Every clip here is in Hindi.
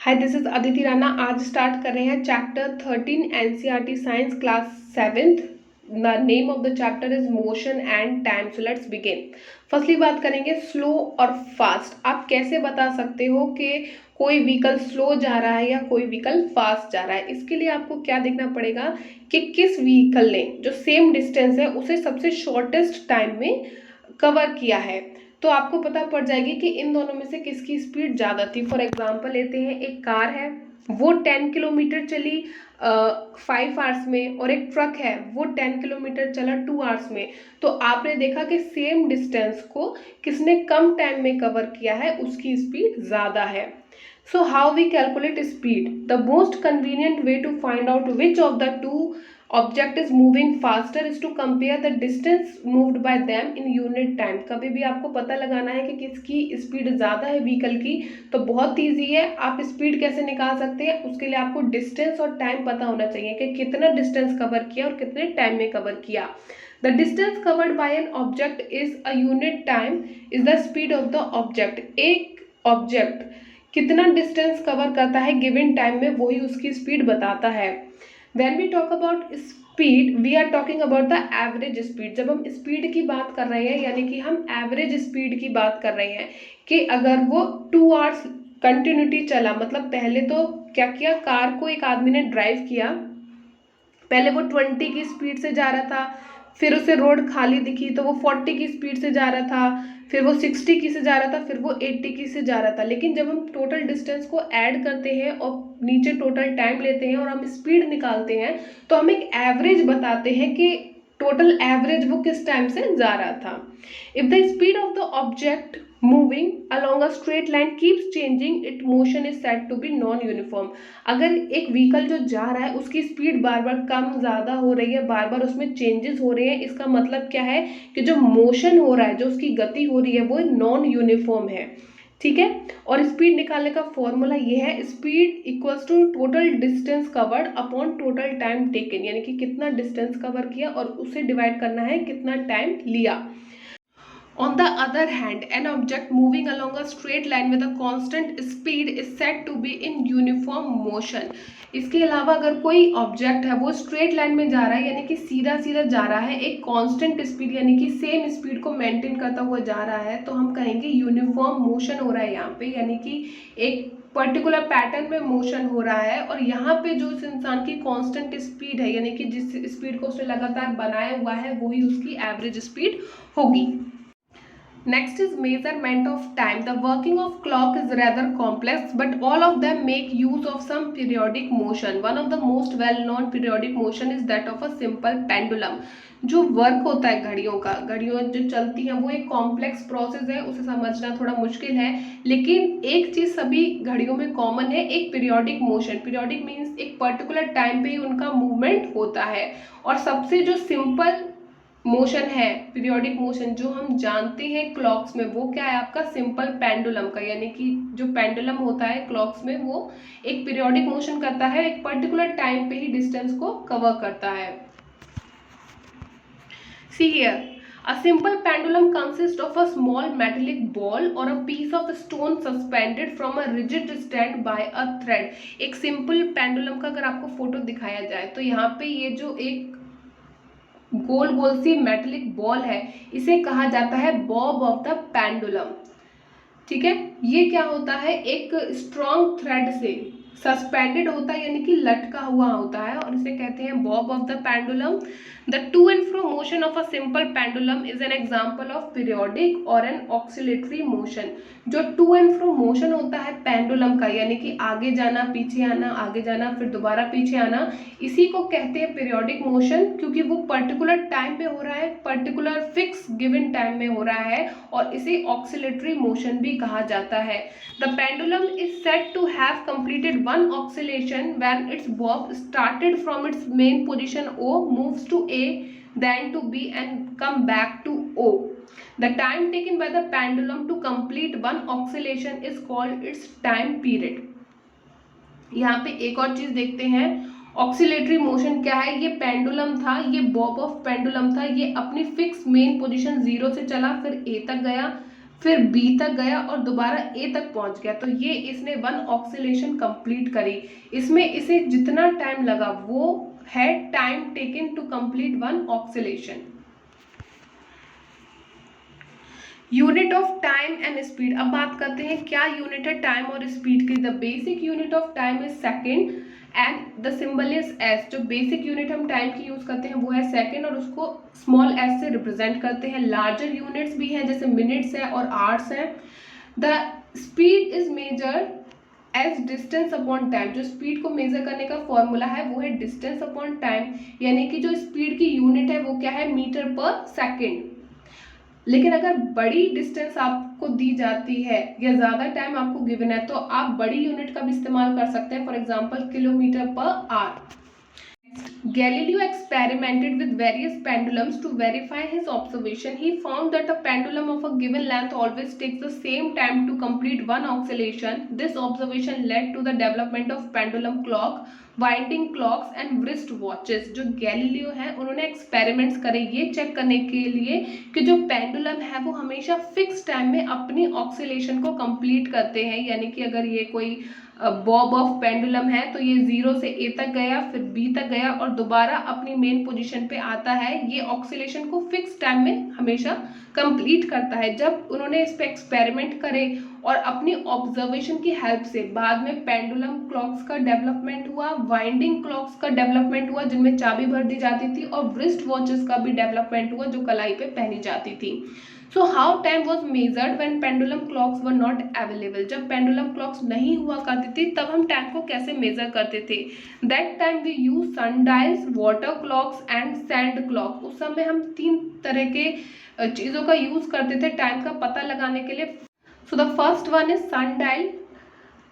Hi, this is Aditi Rana. आज स्टार्ट कर रहे हैं chapter 13 NCERT science class 7th। The name of the chapter is motion and time. So let's begin. Firstly बात करेंगे स्लो और फास्ट। आप कैसे बता सकते हो कि कोई व्हीकल स्लो जा रहा है या कोई व्हीकल फास्ट जा रहा है? इसके लिए आपको क्या देखना पड़ेगा कि किस व्हीकल ने जो सेम डिस्टेंस है उसे सबसे शॉर्टेस्ट टाइम में कवर किया है। तो आपको पता पड़ जाएगी कि इन दोनों में से किसकी स्पीड ज़्यादा थी। फॉर एग्जांपल लेते हैं, एक कार है वो 10 किलोमीटर चली 5 आवर्स में, और एक ट्रक है वो 10 किलोमीटर चला 2 आवर्स में। तो आपने देखा कि सेम डिस्टेंस को किसने कम टाइम में कवर किया है, उसकी स्पीड ज़्यादा है। So how we calculate speed? The most convenient way to find out which of the two object is moving faster is to compare the distance moved by them in unit time. कभी भी आपको पता लगाना है कि किसकी स्पीड ज़्यादा है व्हीकल की, तो बहुत ईजी है। आप स्पीड कैसे निकाल सकते हैं? उसके लिए आपको डिस्टेंस और टाइम पता होना चाहिए कि कितना डिस्टेंस कवर किया और कितने टाइम में कवर किया। The distance covered by an object is a unit time is the speed of the object. एक ऑब्जेक्ट कितना डिस्टेंस कवर करता है गिवन टाइम में, वही उसकी स्पीड बताता है। When we talk about speed we are talking about the average speed. जब हम स्पीड की बात कर रहे हैं यानी कि हम एवरेज स्पीड की बात कर रहे हैं कि अगर वो 2 आवर्स कंटिन्यूटी चला, मतलब पहले तो क्या किया, कार को एक आदमी ने ड्राइव किया, पहले वो 20 की स्पीड से जा रहा था, फिर उसे रोड खाली दिखी तो वो 40 की स्पीड से जा रहा था, फिर वो 60 की से जा रहा था, फिर वो 80 की से जा रहा था। लेकिन जब हम टोटल डिस्टेंस को ऐड करते हैं और नीचे टोटल टाइम लेते हैं और हम स्पीड निकालते हैं, तो हम एक एवरेज बताते हैं कि टोटल एवरेज वो किस टाइम से जा रहा था। If the speed of the object moving along a straight line keeps changing, its motion is said to be non uniform. अगर एक व्हीकल जो जा रहा है उसकी स्पीड बार बार कम ज़्यादा हो रही है, बार बार उसमें चेंजेस हो रहे हैं, इसका मतलब क्या है कि जो मोशन हो रहा है, जो उसकी गति हो रही है, वो नॉन यूनिफॉर्म है। ठीक है। और स्पीड निकालने का फॉर्मूला ये है, speed equals to total distance covered upon total time taken, यानी कि कितना डिस्टेंस कवर किया और उसे डिवाइड करना है कितना टाइम लिया। On the other hand, an object moving along a straight line with a constant speed is said to be in uniform motion. इसके अलावा अगर कोई ऑब्जेक्ट है वो स्ट्रेट लाइन में जा रहा है, यानी कि सीधा सीधा जा रहा है, एक कांस्टेंट स्पीड यानी कि सेम स्पीड को मेंटेन करता हुआ जा रहा है, तो हम कहेंगे यूनिफॉर्म मोशन हो रहा है यहाँ पे, यानी कि एक पर्टिकुलर पैटर्न में मोशन हो रहा है। और यहाँ पे जो उस इंसान की कांस्टेंट स्पीड है, यानी कि जिस स्पीड को उसने लगातार बनाया हुआ है, वही उसकी एवरेज स्पीड होगी। Next is measurement of time. The working of clock is rather complex, but all of them make use of some periodic motion. One of the most well-known periodic motion is that of a simple pendulum. जो वर्क होता है घड़ियों का, घड़ियों जो चलती हैं वो एक कॉम्प्लेक्स प्रोसेस है, उसे समझना थोड़ा मुश्किल है, लेकिन एक चीज सभी घड़ियों में कॉमन है, एक पीरियोडिक मोशन। पीरियोडिक मीन्स एक पर्टिकुलर टाइम पे ही उनका मूवमेंट होता है। और सबसे जो सिंपल मोशन है, पीरियोडिक मोशन जो हम जानते हैं क्लॉक्स में, वो क्या है आपका, सिंपल पेंडुलम का, यानी कि जो पेंडुलम होता है क्लॉक्स में वो एक पीरियोडिक मोशन करता है, एक पर्टिकुलर टाइम पे ही डिस्टेंस को कवर करता है। See here, a simple pendulum consists of a small metallic ball or a piece of stone suspended from a rigid stand by a thread. एक सिंपल पेंडुलम का अगर आपको फोटो दिखाया जाए तो यहाँ पे ये जो एक गोल गोल सी मेटेलिक बॉल है, इसे कहा जाता है बॉब ऑफ द पेंडुलम। ठीक है। ये क्या होता है, एक स्ट्रॉन्ग थ्रेड से सस्पेंडेड होता है, यानी कि लटका हुआ होता है, और इसे कहते हैं Bob of the pendulum. The two and fro motion of a simple pendulum is an example of periodic और एन ऑक्सिलेटरी मोशन। जो टू एंड फ्रो मोशन होता है पेंडुलम का, यानी कि आगे जाना पीछे आना, आगे जाना फिर दोबारा पीछे आना, इसी को कहते हैं पीरियोडिक मोशन, क्योंकि वो पर्टिकुलर टाइम पे हो रहा है, पर्टिकुलर फिक्स गिवन टाइम में हो रहा है, और इसे ऑक्सिलेटरी मोशन भी कहा जाता है। The pendulum is said to have completed one oscillation when its bob started from its mean position O, moves to A, then to B and come back to O. The time taken by the pendulum to complete one oscillation is called its time period. यहाँ पे एक और चीज देखते हैं, ऑक्सिलेटरी मोशन क्या है। ये पेंडुलम था, ये बॉब ऑफ पेंडुलम था, ये अपनी फिक्स मेन पोजीशन 0 से चला, फिर A तक गया, फिर बी तक गया और दोबारा ए तक पहुंच गया, तो ये इसने वन ऑक्सीलेशन कंप्लीट करी। इसमें इसे जितना टाइम लगा वो है time taken to complete one oscillation. Unit of time and speed. अब बात करते हैं क्या यूनिट है टाइम और स्पीड की। The basic unit of time is second and the symbol is S. जो बेसिक यूनिट हम टाइम की यूज करते हैं वो है सेकेंड और उसको स्मॉल एस से रिप्रेजेंट करते हैं। लार्जर यूनिट्स भी हैं जैसे मिनट्स है और आवर्स है। The speed is measured as distance upon time. जो स्पीड को मेजर करने का फॉर्मूला है वो है डिस्टेंस अपॉन टाइम, यानी कि जो स्पीड की यूनिट है वो क्या है, मीटर पर सेकेंड। लेकिन अगर बड़ी डिस्टेंस आपको दी जाती है या ज़्यादा टाइम आपको गिवन है तो आप बड़ी यूनिट का भी इस्तेमाल कर सकते हैं, for example kilometre per hour. Galileo experimented with various pendulums to verify his observation. He found that a pendulum of a given length always takes the same time to complete one oscillation. This observation led to the development of pendulum clock, winding clocks and wrist watches. जो गैलीलियो है उन्होंने एक्सपेरिमेंट्स करे ये चेक करने के लिए कि जो पेंडुलम है वो हमेशा फिक्स टाइम में अपनी ऑक्सीलेशन को कंप्लीट करते हैं, यानी कि अगर ये कोई बॉब ऑफ पेंडुलम है तो ये 0 से ए तक गया, फिर बी तक गया और दोबारा अपनी मेन पोजीशन पे आता है। ये ऑक्सीलेशन को फिक्स टाइम में हमेशा कंप्लीट करता है। जब उन्होंने इस पे एक्सपेरिमेंट करे और अपनी ऑब्जर्वेशन की हेल्प से बाद में पेंडुलम क्लॉक्स का डेवलपमेंट हुआ, वाइंडिंग क्लॉक्स का डेवलपमेंट हुआ जिनमें चाबी भर दी जाती थी, और wrist वॉचेस का भी डेवलपमेंट हुआ जो कलाई पे पहनी जाती थी। So how time was measured when pendulum clocks were not available. जब पेंडुलम क्लॉक्स नहीं हुआ करती थी तब हम टाइम को कैसे मेजर करते थे। That time we use sundials, water clocks and sand clock. उस समय हम 3 तरह के चीज़ों का यूज करते थे टाइम का पता लगाने के लिए। So the first one is sundial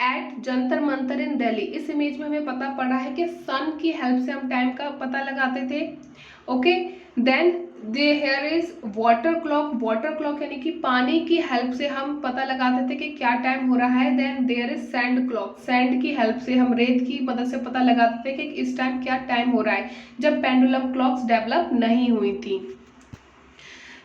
at Jantar Mantar in Delhi. इस इमेज में हमें पता पड़ा है कि सन की हेल्प से हम टाइम का पता लगाते थे। Okay, then there is water clock. Water clock यानी कि पानी की हेल्प से हम पता लगाते थे कि क्या टाइम हो रहा है। Then there is sand clock. Sand की हेल्प से हम रेत की मदद से पता लगाते थे कि इस टाइम क्या टाइम हो रहा है, जब पेंडुलम क्लॉक्स डेवलप नहीं हुई थी।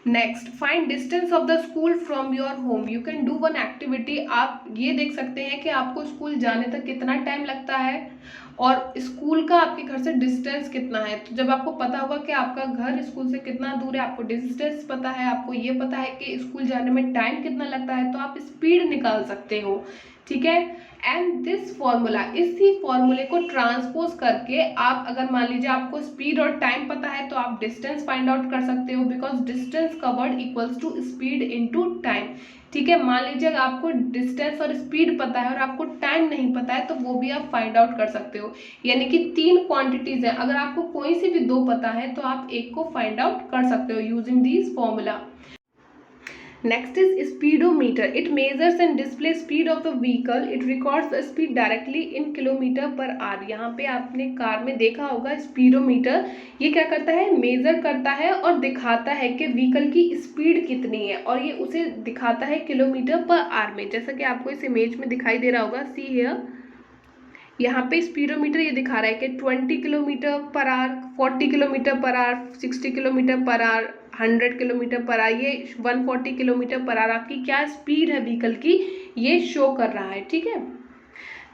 Next, find distance of the school from your home. You can do one activity. आप ये देख सकते हैं कि आपको स्कूल जाने तक कितना टाइम लगता है और स्कूल का आपके घर से डिस्टेंस कितना है। तो जब आपको पता होगा कि आपका घर स्कूल से कितना दूर है, आपको डिस्टेंस पता है, आपको ये पता है कि स्कूल जाने में टाइम कितना लगता है, तो आप स्पीड निकाल सकते हो। ठीक है, एंड दिस फॉर्मूला, इसी फॉर्मूले को ट्रांसपोज करके आप अगर मान लीजिए आपको स्पीड और टाइम पता है तो आप डिस्टेंस फाइंड आउट कर सकते हो, because distance covered equals to speed into time. ठीक है, मान लीजिए अगर आपको डिस्टेंस और स्पीड पता है और आपको टाइम नहीं पता है तो वो भी आप फाइंड आउट कर सकते हो। यानी कि 3 क्वांटिटीज है, अगर आपको कोई सी भी 2 पता है तो आप एक को फाइंड आउट कर सकते हो using this formula. Next is speedometer. It measures and displays speed of the vehicle. It records the speed directly in kilometer per hour. यहाँ पे आपने कार में देखा होगा स्पीडोमीटर, ये क्या करता है, मेजर करता है और दिखाता है कि व्हीकल की स्पीड कितनी है और ये उसे दिखाता है किलोमीटर पर आवर में। जैसा कि आपको इस इमेज में दिखाई दे रहा होगा, सी हियर, यहाँ पे स्पीडोमीटर ये दिखा रहा है कि 20 kilometre per hour, 40 kilometre per hour, 60 kilometre per hour, 100 kilometre per hour, ये 140 किलोमीटर पर आवर आपकी क्या स्पीड है व्हीकल की, ये शो कर रहा है। ठीक है,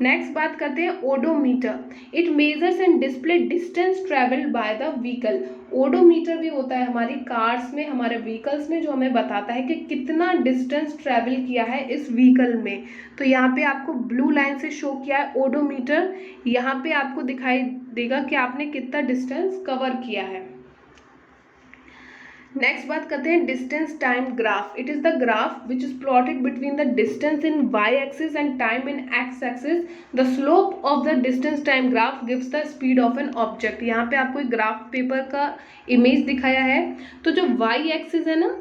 नेक्स्ट बात करते हैं odometer. It measures and display distance travelled by the vehicle. Odometer भी होता है हमारी कार्स में, हमारे व्हीकल्स में, जो हमें बताता है कि कितना डिस्टेंस ट्रेवल किया है इस व्हीकल में। तो यहाँ पे आपको ब्लू लाइन से शो किया है ओडोमीटर, यहाँ पे आपको दिखाई देगा कि आपने कितना डिस्टेंस कवर किया है। नेक्स्ट बात करते हैं distance time graph. It is the graph which is plotted between the distance in Y axis and time in X axis. The slope of the distance time graph gives the speed of an object. यहाँ पे आपको एक ग्राफ पेपर का इमेज दिखाया है। तो जो वाई एक्सिस है ना,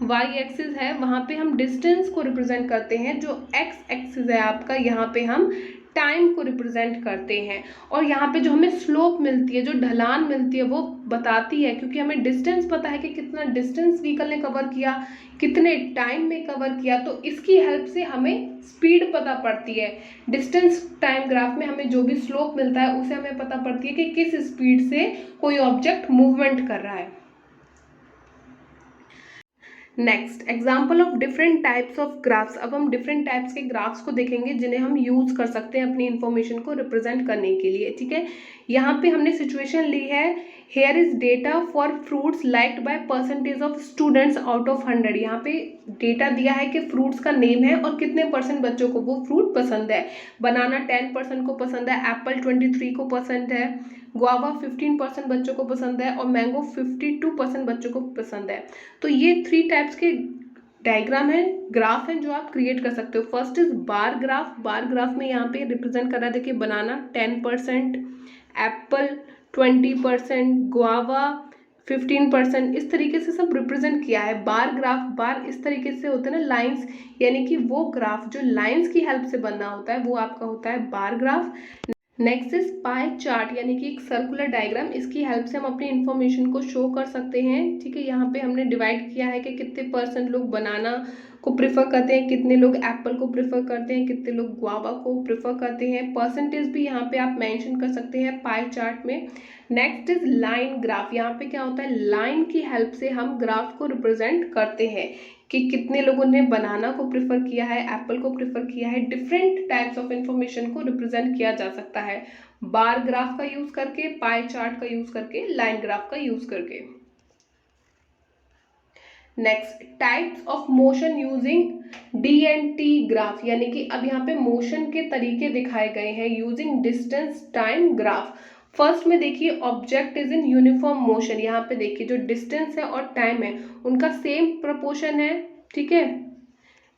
वाई एक्सिस है, वहाँ पे हम डिस्टेंस को रिप्रेजेंट करते हैं। जो एक्स एक्सिस है आपका, यहाँ पे हम टाइम को रिप्रेजेंट करते हैं। और यहाँ पे जो हमें स्लोप मिलती है, जो ढलान मिलती है, वो बताती है, क्योंकि हमें डिस्टेंस पता है कि कितना डिस्टेंस व्हीकल ने कवर किया, कितने टाइम में कवर किया, तो इसकी हेल्प से हमें स्पीड पता पड़ती है। डिस्टेंस टाइम ग्राफ में हमें जो भी स्लोप मिलता है उसे हमें पता पड़ती है कि किस स्पीड से कोई ऑब्जेक्ट मूवमेंट कर रहा है। Next example of different types of graphs. अब हम डिफरेंट टाइप्स के ग्राफ्स को देखेंगे जिन्हें हम यूज कर सकते हैं अपनी इंफॉर्मेशन को रिप्रेजेंट करने के लिए। ठीक है, यहाँ पे हमने सिचुएशन ली है, here is data for fruits liked by percentage of students out of 100। यहाँ पे डेटा दिया है कि फ्रूट्स का नेम है और कितने परसेंट बच्चों को वो फ्रूट पसंद है। बनाना 10% को पसंद है, एप्पल 23 को पसंद है, गुआवा 15% बच्चों को पसंद है और मैंगो 52% बच्चों को पसंद है। तो ये 3 टाइप्स के डायग्राम है, ग्राफ है जो आप क्रिएट कर सकते हो। First is bar graph. Bar graph में यहाँ पे रिप्रेजेंट कर रहा है, देखिए बनाना 10%, एप्पल 20%, गुआवा 15%, इस तरीके से सब रिप्रेजेंट किया है। बार ग्राफ, बार इस तरीके से होते हैं ना लाइंस, यानी कि वो ग्राफ जो लाइंस की हेल्प से बनना होता है वो आपका होता है bar graph. Next is pie chart, यानी कि एक सर्कुलर डायग्राम, इसकी हेल्प से हम अपनी इंफॉर्मेशन को शो कर सकते हैं। ठीक है, यहाँ पे हमने डिवाइड किया है कि कितने परसेंट लोग बनाना को प्रेफर करते हैं, कितने लोग एप्पल को प्रेफर करते हैं, कितने लोग गुआवा को प्रेफर करते हैं। परसेंटेज भी यहाँ पे आप मेंशन कर सकते हैं पाई चार्ट में। Next is line graph. यहाँ पे क्या होता है, लाइन की हेल्प से हम ग्राफ को रिप्रेजेंट करते हैं कि कितने लोगों ने बनाना को प्रेफर किया है, एप्पल को प्रेफर किया है। डिफरेंट टाइप्स ऑफ इंफॉर्मेशन को रिप्रेजेंट किया जा सकता है बार ग्राफ का यूज करके, पाई चार्ट का यूज करके, लाइन ग्राफ का यूज करके। Next types of motion using D and T graph, यानी कि अब यहाँ पे मोशन के तरीके दिखाए गए हैं using distance time graph. First में देखिए object is in uniform motion. यहाँ पे देखिए जो डिस्टेंस है और टाइम है उनका सेम प्रपोर्शन है। ठीक है,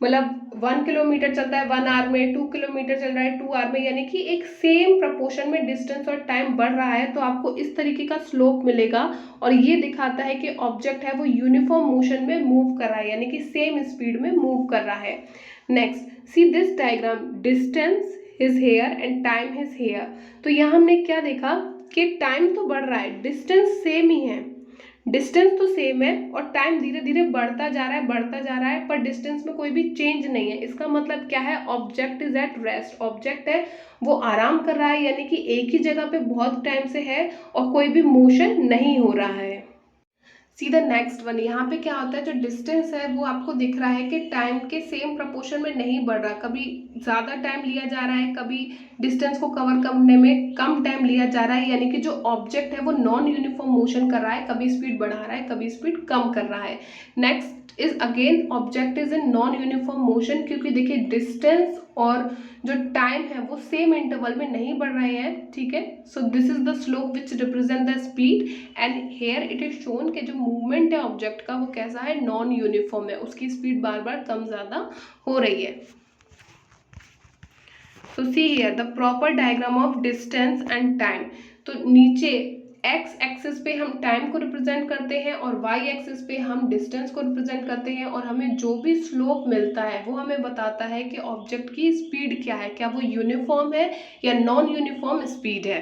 मतलब 1 किलोमीटर चलता है 1 आवर में, 2 किलोमीटर चल रहा है 2 आवर में, यानी कि एक सेम प्रपोर्शन में डिस्टेंस और टाइम बढ़ रहा है तो आपको इस तरीके का स्लोप मिलेगा। और ये दिखाता है कि ऑब्जेक्ट है वो यूनिफॉर्म मोशन में मूव कर रहा है, यानी कि सेम स्पीड में मूव कर रहा है। Next see this diagram, distance his here and time his here. तो यहाँ हमने क्या देखा कि टाइम तो बढ़ रहा है, डिस्टेंस सेम ही है, डिस्टेंस तो सेम है और टाइम धीरे धीरे बढ़ता जा रहा है, बढ़ता जा रहा है, पर डिस्टेंस में कोई भी चेंज नहीं है। इसका मतलब क्या है, object is at rest. Object है वो आराम कर रहा है, यानी कि एक ही जगह पे बहुत टाइम से है और कोई भी मोशन नहीं हो रहा है। See the next one. यहाँ पे क्या होता है, जो डिस्टेंस है वो आपको दिख रहा है कि टाइम के सेम प्रपोर्शन में नहीं बढ़ रहा, कभी ज़्यादा टाइम लिया जा रहा है, कभी डिस्टेंस को कवर करने में कम टाइम लिया जा रहा है, यानी कि जो ऑब्जेक्ट है वो नॉन यूनिफॉर्म मोशन कर रहा है, कभी स्पीड बढ़ा रहा है, कभी स्पीड कम कर रहा है। Next is again object is in non uniform motion, क्योंकि देखिए डिस्टेंस और जो टाइम है वो सेम इंटरवल में नहीं बढ़ रहे हैं। ठीक है, so this is the slope which represent the speed and here it is shown कि जो मूवमेंट है ऑब्जेक्ट का वो कैसा है, नॉन यूनिफॉर्म है, उसकी स्पीड बार बार कम ज़्यादा हो रही है। So see here the proper diagram of distance and time. तो नीचे एक्स एक्सिस पे हम टाइम को रिप्रेजेंट करते हैं और वाई एक्सिस पे हम डिस्टेंस को रिप्रेजेंट करते हैं, और हमें जो भी स्लोप मिलता है वो हमें बताता है कि ऑब्जेक्ट की स्पीड क्या है, क्या वो यूनिफॉर्म है या नॉन यूनिफॉर्म स्पीड है।